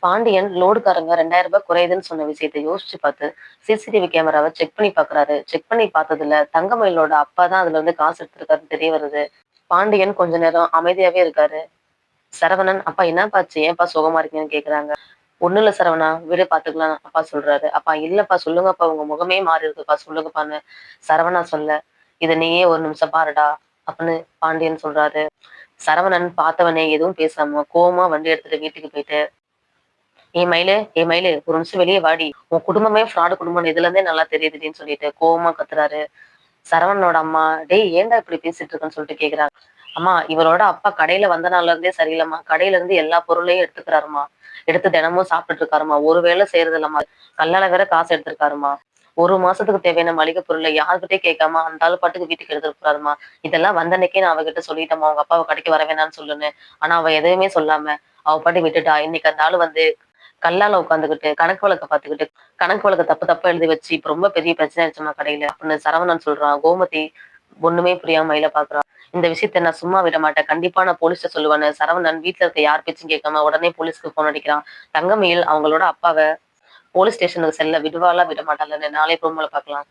பாண்டியன் லோடுகாரங்க ரூ. 2000 குறையுதுன்னு சொன்ன விஷயத்த யோசிச்சு பார்த்து, சிசிடிவி கேமராவ செக் பண்ணி பார்க்குறாரு. செக் பண்ணி பார்த்ததுல தங்கமயிலோட அப்பா தான் அதுல இருந்து காசு எடுத்திருக்காருன்னு தெரிய வருது. பாண்டியன் கொஞ்ச நேரம் அமைதியாவே இருக்காரு. சரவணன், "அப்பா என்னப்பா ஆச்சு? ஏன்ப்பா சோகமா இருக்கீங்கன்னு?" கேட்குறாங்க. "ஒண்ணும் இல்ல சரவணா, விடு பார்த்துக்கலாம்" அப்பா சொல்றாரு. "அப்பா இல்லப்பா சொல்லுங்கப்பா, உங்க முகமே மாறி இருக்குப்பா சொல்லுங்கப்பான்னு" சரவணா சொல்ல, "இத நீயே ஒரு நிமிஷம் பாருடா" அப்படின்னு பாண்டியன் சொல்றாரு. சரவணன் பார்த்தவனே எதுவும் பேசாம கோவமா வண்டி எடுத்துட்டு வீட்டுக்கு போயிட்டு, ஏ மயிலு ஒரு நிமிஷம் வெளிய வாடி. உன் குடும்பமே ஃப்ராடு குடும்பம்னு இதுலருந்தே நல்லா தெரியுதுடின்னு சொல்லிட்டு கோவமா கத்துறாரு. சரவணனோட அம்மா, "டேய் ஏன்டா இப்படி பேசிட்டு இருக்கன்னு" சொல்லிட்டு கேக்குறாங்க. "அம்மா இவரோட அப்பா கடையில வந்த நாள்ல இருந்தே சரியில்லம்மா. கடையில இருந்து எல்லா பொருளையும் எடுத்துக்கிறாரும்மா. எடுத்து தினமும் சாப்பிட்டுட்டு இருக்காரும்மா. ஒரு வேளை செய்யறது இல்லம்மா. கல்லால வேற காசு எடுத்திருக்காரும்மா. 1 மாசத்துக்கு தேவையான மளிகை பொருள யார்கிட்டயும் கேட்காம அந்த ஆளு பாட்டுக்கு வீட்டுக்கு எடுத்துட்டு போறாரும்மா. இதெல்லாம் வந்த அன்னைக்கே நான் அவகிட்ட சொல்லிட்டேம்மா, உங்க அப்பாவ கடைக்கு வர வேணாம்னு சொல்லுன்னு. ஆனா அவ எதையுமே சொல்லாம அவ பாட்டுக்கு விட்டுட்டா. இன்னைக்கு அந்த ஆளு வந்து கல்லால உட்காந்துக்கிட்டு கணக்கு வழக்க பார்த்துக்கிட்டு கணக்கு வழக்க தப்பு தப்பா எழுதி வச்சு இப்ப ரொம்ப பெரிய பிரச்சனை ஆயிடுச்சும்மா கடையில" அப்படின்னு சரவணன் சொல்றான். கோமதி ஒண்ணுமே புரியாம மயில பாக்குறா. "இந்த விஷயத்த நான் சும்மா விட மாட்டேன். கண்டிப்பா நான் போலீஸ்ட்ட சொல்லுவேன்னு" சரவணன் வீட்ல இருக்க யார் பேச்சும் கேட்காம உடனே போலீஸ்க்கு ஃபோன் அடிக்கிறான். தங்கமயில் அவங்களோட அப்பாவ போலீஸ் ஸ்டேஷனுக்கு செல்ல விடுவாளா விட மாட்டாளான்னு நாளைய ப்ரோமோல பார்க்கலாம்.